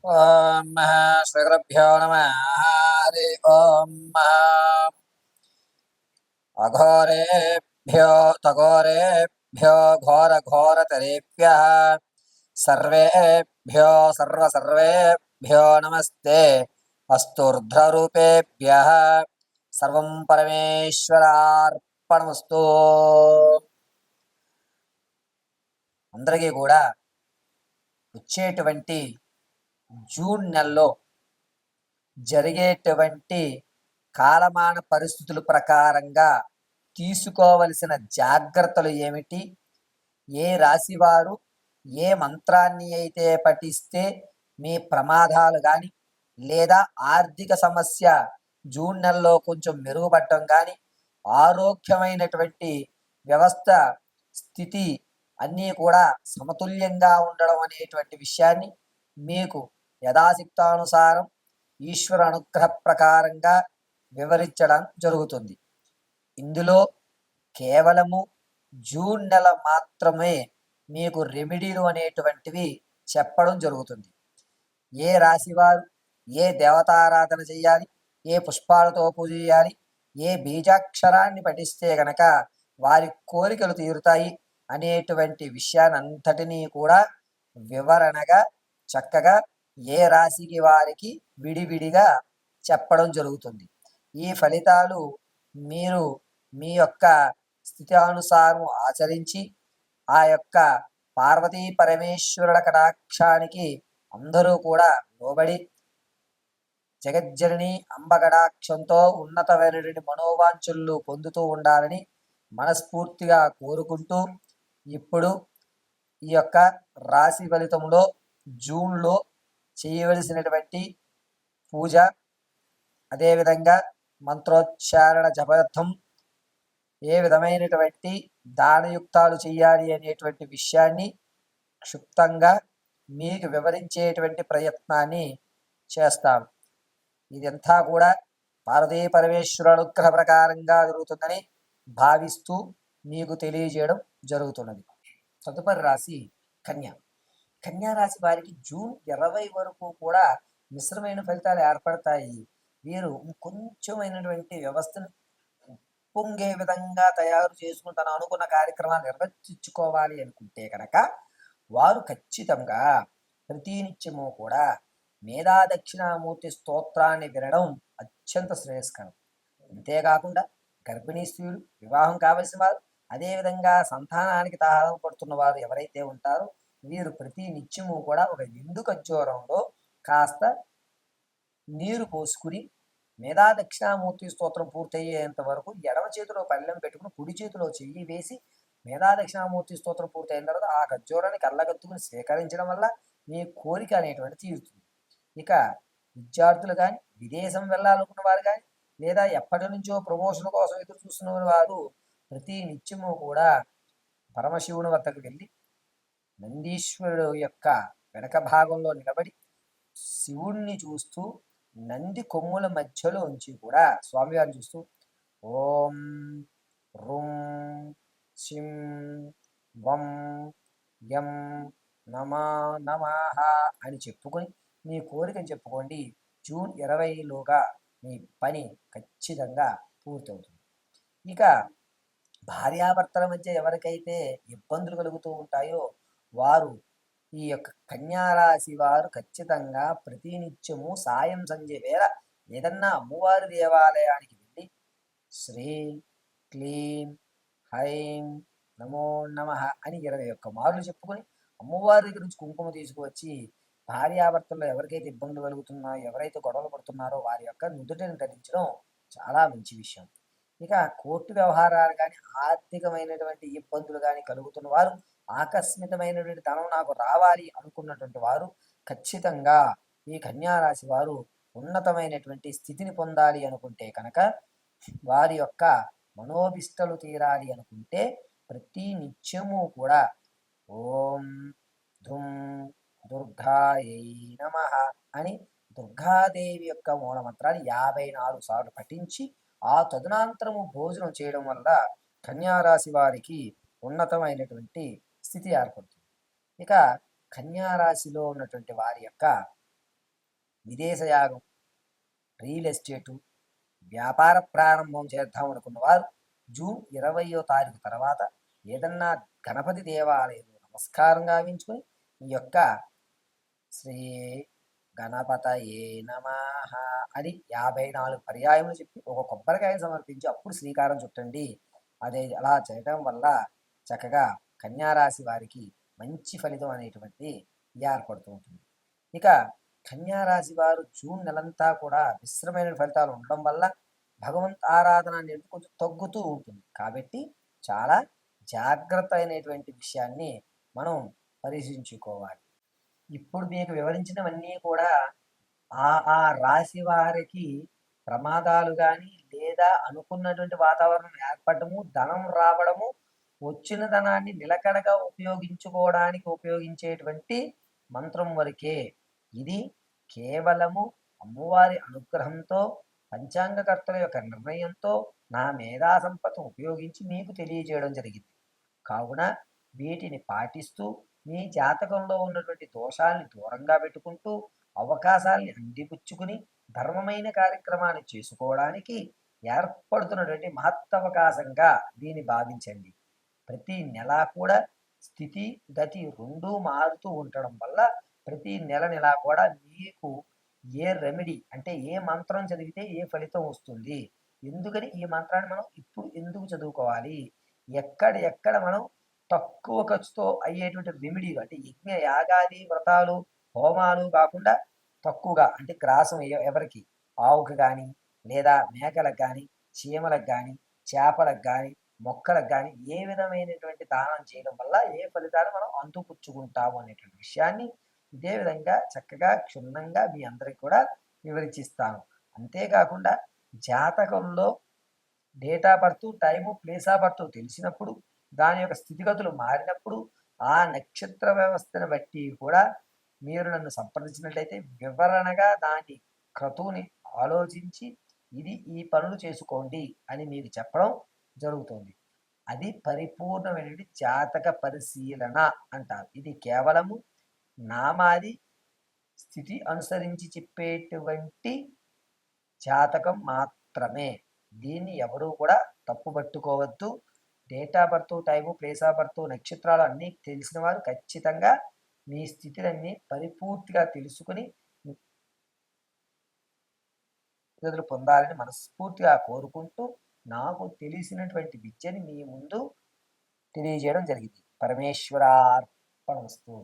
ఓం శ్రీగురుభ్యో నమః. హరి ఓం అఘోరేభ్యో తఘోరేభ్యో ఘోరఘోరతరేభ్యః సర్వేభ్యో సర్వేభ్యో నమస్తే అస్తూర్ధ్రరూపేభ్యః సర్వం పరమేశ్వరార్పణమస్తు. అందరికీ కూడా వచ్చేటువంటి జూన్ నెలలో జరిగేటువంటి కాలమాన పరిస్థితుల ప్రకారంగా తీసుకోవలసిన జాగ్రత్తలు ఏమిటి, ఏ రాశివారు ఏ మంత్రాన్ని అయితే పఠిస్తే మీ ప్రమాదాలు కానీ లేదా ఆర్థిక సమస్య జూన్ నెలలో కొంచెం మెరుగుపడటం కానీ ఆరోగ్యమైనటువంటి వ్యవస్థ స్థితి అన్నీ కూడా సమతుల్యంగా ఉండడం అనేటువంటి విషయాన్ని మీకు యథాశక్తానుసారం ఈశ్వర అనుగ్రహ ప్రకారంగా వివరించడం జరుగుతుంది. ఇందులో కేవలము జూన్ నెల మాత్రమే మీకు రెమెడీలు అనేటువంటివి చెప్పడం జరుగుతుంది. ఏ రాశివారు ఏ దేవతారాధన చేయాలి, ఏ పుష్పాలతో పూజ చేయాలి, ఏ బీజాక్షరాన్ని పఠిస్తే గనక వారి కోరికలు తీరుతాయి అనేటువంటి విషయాన్ని అంతటినీ కూడా వివరణగా చక్కగా ఏ రాశికి వారికి విడివిడిగా చెప్పడం జరుగుతుంది. ఈ ఫలితాలు మీరు మీ యొక్క స్థితి అనుసారం ఆచరించి ఆ యొక్క పార్వతీ పరమేశ్వరుల కటాక్షానికి అందరూ కూడా లోబడి జగజ్జనని అంబ కటాక్షంతో ఉన్నతమైనటువంటి మనోవాంఛలు పొందుతూ ఉండాలని మనస్ఫూర్తిగా కోరుకుంటూ, ఇప్పుడు ఈ యొక్క రాశి ఫలితంలో జూన్లో చేయవలసినటువంటి పూజ, అదేవిధంగా మంత్రోచ్చారణ జపార్థం ఏ విధమైనటువంటి దానయుక్తాలు చేయాలి అనేటువంటి విషయాన్ని క్షుప్తంగా మీకు వివరించేటువంటి ప్రయత్నాన్ని చేస్తాను. ఇదంతా కూడా పార్వతీ పరమేశ్వర అనుగ్రహ ప్రకారంగా జరుగుతుందని భావిస్తూ మీకు తెలియజేయడం జరుగుతున్నది. తదుపరి రాశి కన్య. కన్యా రాశి వారికి జూన్ 20 వరకు కూడా మిశ్రమైన ఫలితాలు ఏర్పడతాయి. వీరు కొంచెమైనటువంటి వ్యవస్థను పొంగే విధంగా తయారు చేసుకుని తను అనుకున్న కార్యక్రమాలు నిర్వర్తించుకోవాలి అనుకుంటే కనుక వారు ఖచ్చితంగా ప్రతినిత్యము కూడా మేధా దక్షిణామూర్తి స్తోత్రాన్ని వినడం అత్యంత శ్రేయస్కరం. అంతేకాకుండా గర్భిణీ స్త్రీలు, వివాహం కావలసిన వారు, అదేవిధంగా సంతానానికి తాహం పడుతున్న వారు ఎవరైతే ఉంటారో వీరు ప్రతి నిత్యము కూడా ఒక ఎండు ఖర్జూరంలో కాస్త నీరు పోసుకుని మేధా దక్షిణామూర్తి స్తోత్రం పూర్తయ్యేంత వరకు ఎడమ చేతిలో పళ్ళెం పెట్టుకుని కుడి చేతిలో చెయ్యి వేసి మేధా దక్షిణామూర్తి స్తోత్రం పూర్తయిన తర్వాత ఆ ఖర్జూరాన్ని కళ్ళగత్తుకుని స్వీకరించడం వల్ల మీ కోరిక అనేటువంటి తీరుతుంది. ఇక విద్యార్థులు కానీ, విదేశం వెళ్ళాలనుకున్న వారు కానీ, లేదా ఎప్పటి నుంచో ప్రమోషన్ కోసం ఎదురు చూస్తున్న వారు ప్రతి నిత్యము కూడా పరమశివుని వద్దకు వెళ్ళి నందీశ్వరుడు యొక్క వెనక భాగంలో నిలబడి శివుణ్ణి చూస్తూ నంది కొమ్ముల మధ్యలో ఉంచి కూడా స్వామివారిని చూస్తూ ఓం రుం శిం వం యం నమా నమః అని చెప్పుకొని మీ కోరికను చెప్పుకోండి. జూన్ 20లోగా మీ పని ఖచ్చితంగా పూర్తవుతుంది. ఇక భార్యాభర్తల మధ్య ఎవరికైతే ఇబ్బందులు కలుగుతూ ఉంటాయో వారు ఈ యొక్క కన్యారాశి వారు ఖచ్చితంగా ప్రతినిత్యము సాయం సంధ్య వేళ ఏదన్నా అమ్మవారి దేవాలయానికి వెళ్ళి శ్రీం క్లీం హైం నమో నమః అని 21 మార్లు చెప్పుకొని అమ్మవారి దగ్గర నుంచి కుంకుమ తీసుకువచ్చి భార్యాభర్తల్లో ఎవరికైతే ఇబ్బందులు కలుగుతున్నాయో, ఎవరైతే గొడవలు పడుతున్నారో వారి యొక్క నుదుటిని ధరించడం చాలా మంచి విషయం. ఇక కోర్టు వ్యవహారాలు కానీ, ఆర్థికమైనటువంటి ఇబ్బందులు కానీ కలుగుతున్న వారు, ఆకస్మికమైనటువంటి ధనం నాకు రావాలి అనుకున్నటువంటి వారు ఖచ్చితంగా ఈ కన్యారాశి వారు ఉన్నతమైనటువంటి స్థితిని పొందాలి అనుకుంటే కనుక, వారి యొక్క మనోభిష్టలు తీరాలి అనుకుంటే ప్రతి నిత్యము కూడా ఓం ధుం దుర్గాయై నమః అని దుర్గాదేవి యొక్క మూలమంత్రాన్ని 54 సార్లు పఠించి ఆ తదనంతరము భోజనం చేయడం వల్ల కన్యారాశి వారికి ఉన్నతమైనటువంటి స్థితి ఏర్పడుతుంది. ఇక కన్యారాశిలో ఉన్నటువంటి వారి యొక్క విదేశయాగం, రియల్ ఎస్టేటు, వ్యాపార ప్రారంభం చేద్దాం అనుకున్న వారు జూన్ 20వ తారీఖు తర్వాత ఏదన్నా గణపతి దేవాలయంలో నమస్కారం గావించుకొని ఈ యొక్క శ్రీ గణపతయే నమః అని 54 పర్యాయములు చెప్పి ఒక కొబ్బరికాయ సమర్పించి అప్పుడు శ్రీకారం చుట్టండి. అలా చేయటం వల్ల చక్కగా కన్యారాశి వారికి మంచి ఫలితం అనేటువంటిది ఏర్పడుతూ ఉంటుంది. ఇక కన్యారాశి వారు జూన్ నెలంతా కూడా మిశ్రమైన ఫలితాలు ఉండడం వల్ల భగవంత్ ఆరాధన అనేది కొంచెం తగ్గుతూ ఉంటుంది. కాబట్టి చాలా జాగ్రత్త అయినటువంటి విషయాన్ని మనం పరిశీలించుకోవాలి. ఇప్పుడు మీకు వివరించినవన్నీ కూడా ఆ రాశి వారికి ప్రమాదాలు కానీ లేదా అనుకున్నటువంటి వాతావరణం ఏర్పడము, ధనం రావడము, వచ్చిన ధనాన్ని నిలకడగా ఉపయోగించుకోవడానికి ఉపయోగించేటువంటి మంత్రం వరకే. ఇది కేవలము అమ్మవారి అనుగ్రహంతో, పంచాంగకర్తల యొక్క నిర్ణయంతో, నా మేధా సంపత్తి ఉపయోగించి మీకు తెలియజేయడం జరిగింది. కావున వీటిని పాటిస్తూ మీ జాతకంలో ఉన్నటువంటి దోషాల్ని దూరంగా పెట్టుకుంటూ అవకాశాల్ని అందిపుచ్చుకుని ధర్మమైన కార్యక్రమాన్ని చేసుకోవడానికి ఏర్పడుతున్నటువంటి మహత్తవకాశంగా దీన్ని భావించండి. ప్రతి నెల కూడా స్థితి గతి రెండూ మారుతూ ఉండడం వల్ల ప్రతి నెల కూడా మీకు ఏ రెమెడీ అంటే ఏ మంత్రం చదివితే ఏ ఫలితం వస్తుంది, ఎందుకని ఈ మంత్రాన్ని మనం ఇప్పుడు ఎందుకు చదువుకోవాలి, ఎక్కడ మనం తక్కువ ఖర్చుతో అయ్యేటువంటి రెమెడీలు అంటే యజ్ఞ యాగాది వ్రతాలు హోమాలు కాకుండా తక్కువగా అంటే గ్రాసం ఎవరికి ఆవుకి కానీ లేదా మేకలకు కానీ చీమలకు కానీ చేపలకు కానీ మొక్కలకు కానీ ఏ విధమైనటువంటి దానం చేయడం వల్ల ఏ ఫలితాలు మనం అంతుపుచ్చుకుంటాము అనేటువంటి విషయాన్ని ఇదే విధంగా చక్కగా క్షుణ్ణంగా మీ అందరికి కూడా వివరించిస్తాను. అంతేకాకుండా జాతకంలో date of birth, time, place of birth తెలిసినప్పుడు దాని యొక్క స్థితిగతులు మారినప్పుడు ఆ నక్షత్ర వ్యవస్థను బట్టి కూడా మీరు నన్ను సంప్రదించినట్లయితే వివరణగా దాని క్రతువుని ఆలోచించి ఇది ఈ పనులు చేసుకోండి అని మీకు చెప్పడం జరుగుతుంది. అది పరిపూర్ణమైనటువంటి జాతక పరిశీలన అంటారు. ఇది కేవలము నామాది స్థితి అనుసరించి చెప్పేటువంటి జాతకం మాత్రమే. దీన్ని ఎవరూ కూడా తప్పు పట్టుకోవద్దు. Date of birth, time, place of birth, నక్షత్రాలు అన్నీ తెలిసిన వారు ఖచ్చితంగా మీ స్థితిలన్నీ పరిపూర్తిగా తెలుసుకుని పొందాలని మనస్ఫూర్తిగా కోరుకుంటూ నాకు తెలిసినటువంటి విద్యని మీ ముందు తెలియజేయడం జరిగింది. పరమేశ్వరార్పణమస్తు.